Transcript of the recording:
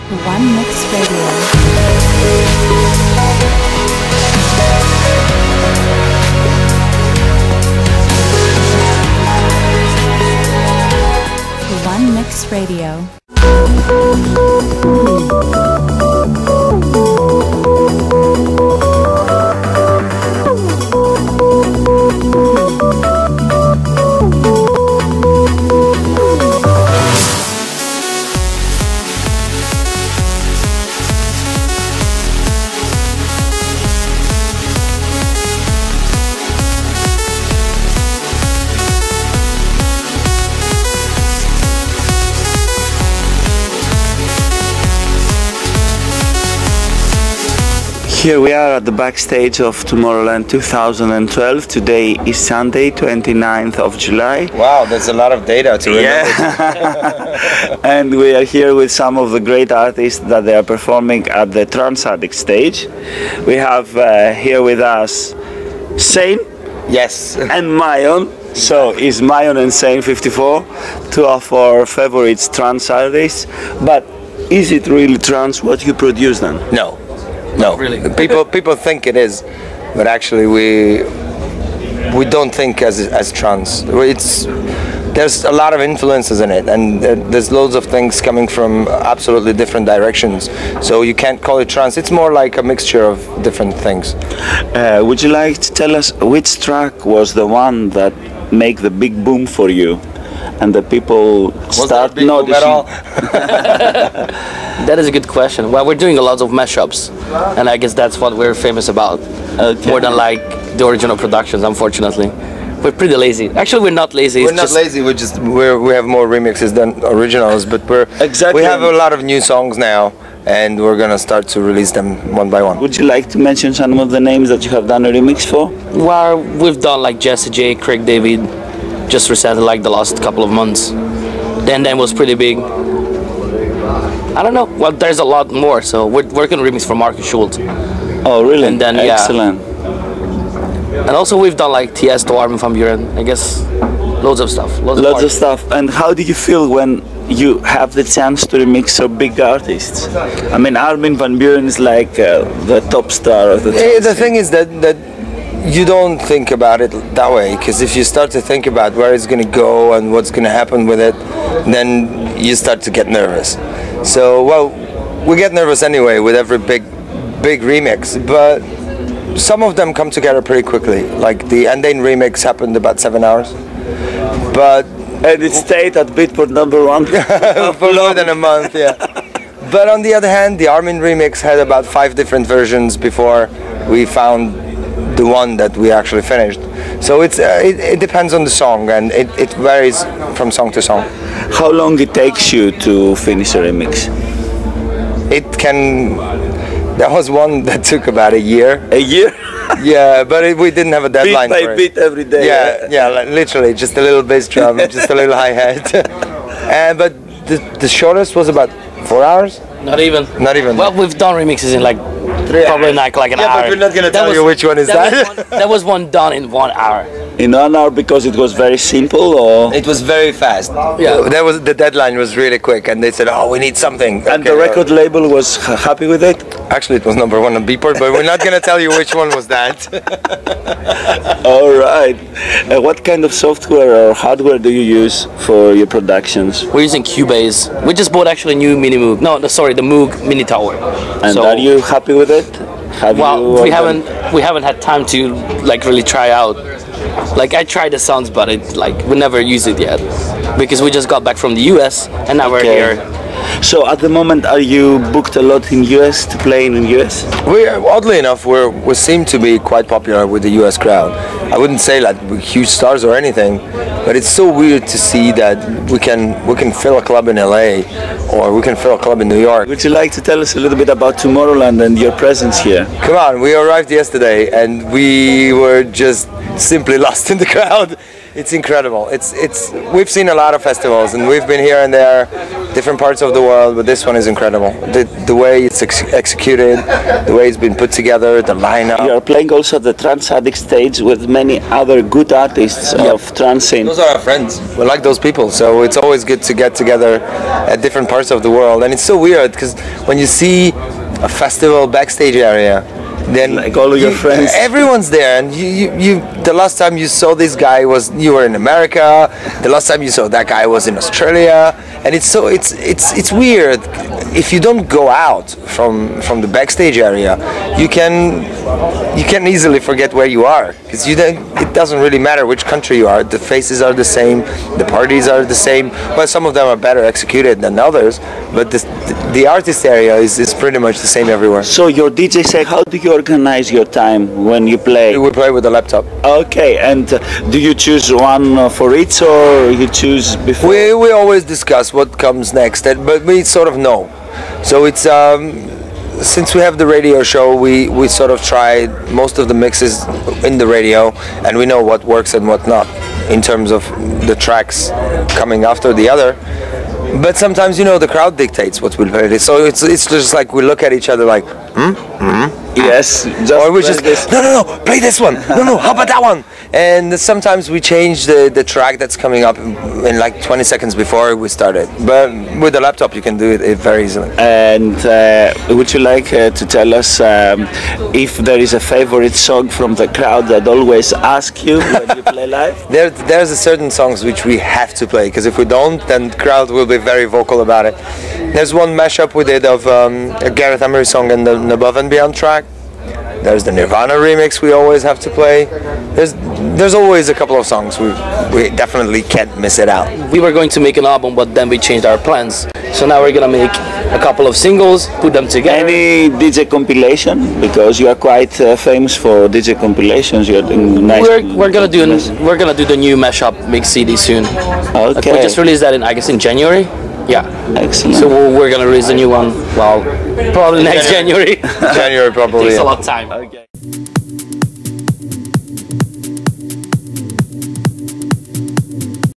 One Mix Radio. One Mix Radio. Here we are at the backstage of Tomorrowland 2012. Today is Sunday, 29th of July. Wow, there's a lot of data to remember. Yeah. And we are here with some of the great artists that they are performing at the Tranceaddict stage. We have here with us Shane. Yes. And Myon. So is Myon and Shane 54, two of our favorites trance artists. But is it really trance what you produce then? No. No, really. People think it is, but actually we don't think as trance. There's a lot of influences in it, and there's loads of things coming from absolutely different directions. So you can't call it trance. It's more like a mixture of different things. Would you like to tell us which track was the one that made the big boom for you? And the people start noticing. That is a good question. Well, we're doing a lot of mashups, and I guess that's what we're famous about. Okay. More than like the original productions, unfortunately. We're pretty lazy. Actually, we're not lazy. We're not lazy. We have more remixes than originals, but we have a lot of new songs now, and we're gonna start to release them one by one. Would you like to mention some of the names that you have done a remix for? Well, we've done like Jesse J, Craig David, just recently, like the last couple of months. The Andain was pretty big. I don't know. Well, there's a lot more. So we're working on remix for Marcus Schultz. Oh, really? And then, excellent. Yeah. And also we've done like Tiesto, Armin van Buuren. I guess loads of stuff. Loads of stuff. And how do you feel when you have the chance to remix so big artists? I mean, Armin van Buuren is like the top star of the trance. The thing is that you don't think about it that way, because if you start to think about where it's going to go and what's going to happen with it, then you start to get nervous. So, well, we get nervous anyway with every big remix, but some of them come together pretty quickly. Like the Andain remix happened about 7 hours, and it stayed at Beatport #1 for more than a month. Yeah. But on the other hand, the Armin remix had about 5 different versions before we found the one that we actually finished. So it depends on the song, and it varies from song to song. How long it takes you to finish a remix? There was one that took about a year. A year? Yeah, but we didn't have a deadline beat for by it. beat every day. Yeah, like literally just a little bass drum, just a little hi-hat. But the shortest was about 4 hours. Not even. Not even. Well, we've done remixes in like probably like an hour. Yeah, but we're not gonna tell you which one is that. That was one done in 1 hour. In 1 hour because it was very simple, or? It was very fast. Yeah. The deadline was really quick, and they said, "Oh, we need something." And the record label was happy with it? Actually, it was #1 on Beatport, but we're not gonna tell you which one was that. All right. What kind of software or hardware do you use for your productions? We're using Cubase. We just bought actually a new Mini Moog. No, sorry, the Moog Mini Tower. And so, are you happy with it? Well, we haven't had time to like really try out. Like I tried the sounds, but we never used it yet because we just got back from the US and now we're here. So at the moment, are you booked a lot in US to play in the US? Oddly enough, we seem to be quite popular with the US crowd. I wouldn't say like we're huge stars or anything, but it's so weird to see that we can fill a club in LA or we can fill a club in New York. Would you like to tell us a little bit about Tomorrowland and your presence here? Come on, we arrived yesterday and we were just simply lost in the crowd. It's incredible. We've seen a lot of festivals and we've been here and there. different parts of the world, but this one is incredible. The way it's executed, the way it's been put together, the lineup. You are playing also the Tranceaddict stage with many other good artists of trance scene. Those are our friends. We like those people, so it's always good to get together at different parts of the world. And it's so weird because when you see a festival backstage area, then like all of your friends, everyone's there, and you the last time you saw this guy was you were in America, the last time you saw that guy was in Australia, and it's weird. If you don't go out from the backstage area, you can easily forget where you are, because it doesn't really matter which country you are. The faces are the same, the parties are the same. Well, some of them are better executed than others, but the artist area is pretty much the same everywhere. So your DJ set, how do you organize your time when you play? We play with the laptop. Okay, and do you choose one for each, or you choose before? We always discuss what comes next, but we sort of know. So it's since we have the radio show, we sort of try most of the mixes in the radio, and we know what works and what not in terms of the tracks coming after the other. But sometimes, you know, the crowd dictates what we'll play. So it's just like we look at each other like, Yes, or we just no, play this one. No, how about that one? And sometimes we change the track that's coming up in like 20 seconds before we started. But with the laptop, you can do it very easily. And would you like to tell us if there is a favorite song from the crowd that always ask you when you play live? There's a certain songs which we have to play, because if we don't, then the crowd will be very vocal about it. There's one mashup we did of a Gareth Emery song and the Above and Beyond track. There's the Nirvana remix we always have to play. There's always a couple of songs we definitely can't miss it out. We were going to make an album, but then we changed our plans. So now we're gonna make a couple of singles, put them together. Any DJ compilation? Because you are quite famous for DJ compilations. You're doing nice. We're gonna do the new mashup mix CD soon. Okay. We just released that in January. Yeah. Excellent. So we're gonna release a new one. Well, probably next January. January probably. Takes a lot of time. Okay.